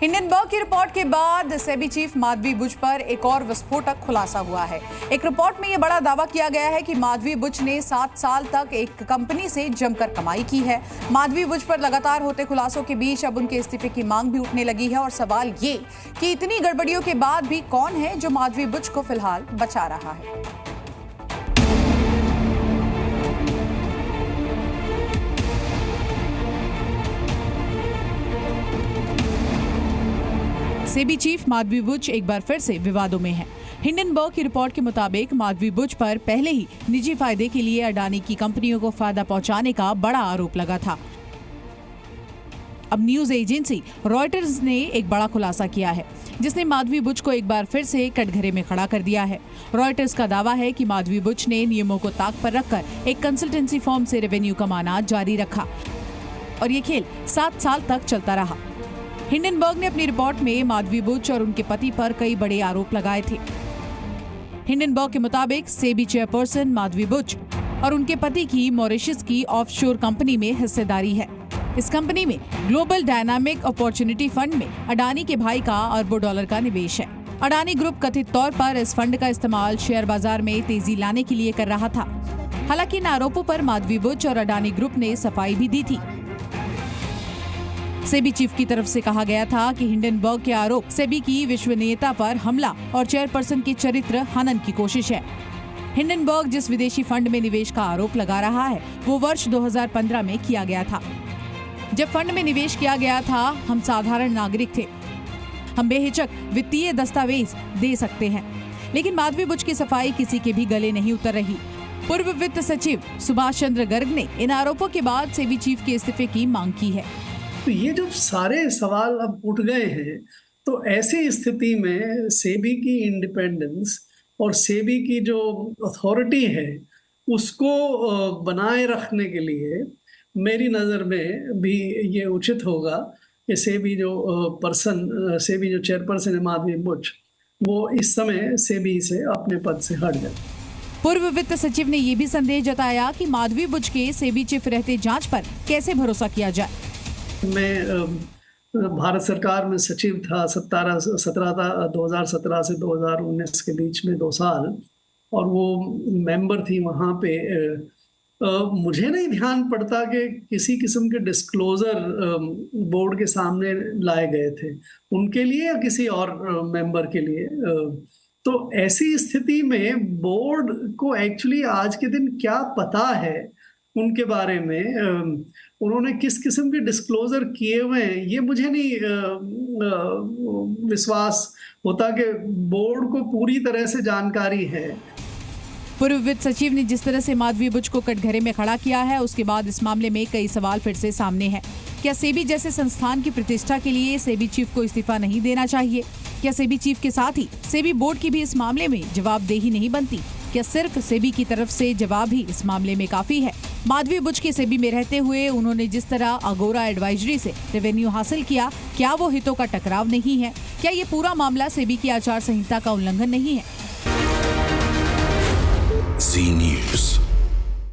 Hindenburg की report के बाद सेबी चीफ माधवी बुच पर एक और विस्फोटक खुलासा हुआ है। एक रिपोर्ट में यह बड़ा दावा किया गया है कि माधवी बुच ने 7 साल तक एक कंपनी से जमकर कमाई की है। माधवी बुच पर लगातार होते खुलासों के बीच अब उनके इस्तीफे की मांग भी उठने लगी है और सवाल ये कि इतनी गड़बड़ियों के बाद भी कौन है जो माधवी बुच को फिलहाल बचा रहा है। सेबी चीफ माधवी बुच एक बार फिर से विवादों में है। हिंडनबर्ग की रिपोर्ट के मुताबिक माधवी बुच पर पहले ही निजी फायदे के लिए अडानी की कंपनियों को फायदा पहुंचाने का बड़ा आरोप लगा था। अब न्यूज एजेंसी रॉयटर्स ने एक बड़ा खुलासा किया है जिसने माधवी बुच को एक बार फिर से कटघरे में खड़ा कर दिया है। रॉयटर्स का दावा है कि माधवी बुच ने नियमों को ताक पर रखकर एक कंसल्टेंसी फर्म से रेवेन्यू कमाना जारी रखा और ये खेल 7 साल तक चलता रहा। हिंडनबर्ग ने अपनी रिपोर्ट में माधवी बुच और उनके पति पर कई बड़े आरोप लगाए थे। हिंडनबर्ग के मुताबिक सेबी चेयरपर्सन माधवी बुच और उनके पति की मॉरिशस की ऑफशोर कंपनी में हिस्सेदारी है। इस कंपनी में ग्लोबल डायनामिक अपॉर्चुनिटी फंड में अडानी के भाई का अरबों डॉलर का निवेश है। अडानी ग्रुप कथित तौर पर इस फंड का इस्तेमाल शेयर बाजार में तेजी लाने के लिए कर रहा था। हालांकि इन आरोपों पर माधवी बुच और अडानी ग्रुप ने सफाई भी दी थी। सेबी चीफ की तरफ से कहा गया था कि हिंडनबर्ग के आरोप सेबी की विश्वसनीयता पर हमला और चेयरपर्सन की चरित्र हनन की कोशिश है। हिंडनबर्ग जिस विदेशी फंड में निवेश का आरोप लगा रहा है वो वर्ष 2015 में किया गया था। जब फंड में निवेश किया गया था हम साधारण नागरिक थे, हम बेहिचक वित्तीय दस्तावेज दे सकते हैं, लेकिन माधवी बुच की सफाई किसी के भी गले नहीं उतर रही। पूर्व वित्त सचिव सुभाष चंद्र गर्ग ने इन आरोपों के बाद सेबी चीफ के इस्तीफे की मांग की है। तो ये जब सारे सवाल अब उठ गए हैं तो ऐसी स्थिति में सेबी की इंडिपेंडेंस और सेबी की जो अथॉरिटी है उसको बनाए रखने के लिए मेरी नज़र में भी ये उचित होगा कि सेबी जो चेयरपर्सन है माधवी बुच वो इस समय सेबी से अपने पद से हट जाए। पूर्व वित्त सचिव ने यह भी संदेह जताया कि माधवी बुच के सेबी चीफ रहते जांच पर कैसे भरोसा किया जाए। मैं भारत सरकार में सचिव था 2017 से 2019 के बीच में 2 साल और वो मेंबर थी वहाँ पे। मुझे नहीं ध्यान पड़ता कि किसी किस्म के डिस्क्लोजर बोर्ड के सामने लाए गए थे उनके लिए या किसी और मेंबर के लिए। तो ऐसी स्थिति में बोर्ड को एक्चुअली आज के दिन क्या पता है उनके बारे में, उन्होंने किस किस्म के डिस्क्लोजर किए हुए हैं, ये मुझे नहीं विश्वास होता कि बोर्ड को पूरी तरह से जानकारी है। पूर्व वित्त सचिव ने जिस तरह से माधवी बुच को कटघरे में खड़ा किया है उसके बाद इस मामले में कई सवाल फिर से सामने हैं। क्या सेबी जैसे संस्थान की प्रतिष्ठा के लिए सेबी चीफ को इस्तीफा नहीं देना चाहिए? क्या सेबी चीफ के साथ ही सेबी बोर्ड की भी इस मामले में जवाबदेही नहीं बनती? क्या सिर्फ सेबी की तरफ से जवाब ही इस मामले में काफी है? माधवी बुच के सेबी में रहते हुए उन्होंने जिस तरह अगोरा एडवाइजरी से रेवेन्यू हासिल किया, क्या वो हितों का टकराव नहीं है? क्या ये पूरा मामला सेबी की आचार संहिता का उल्लंघन नहीं है? Zee News।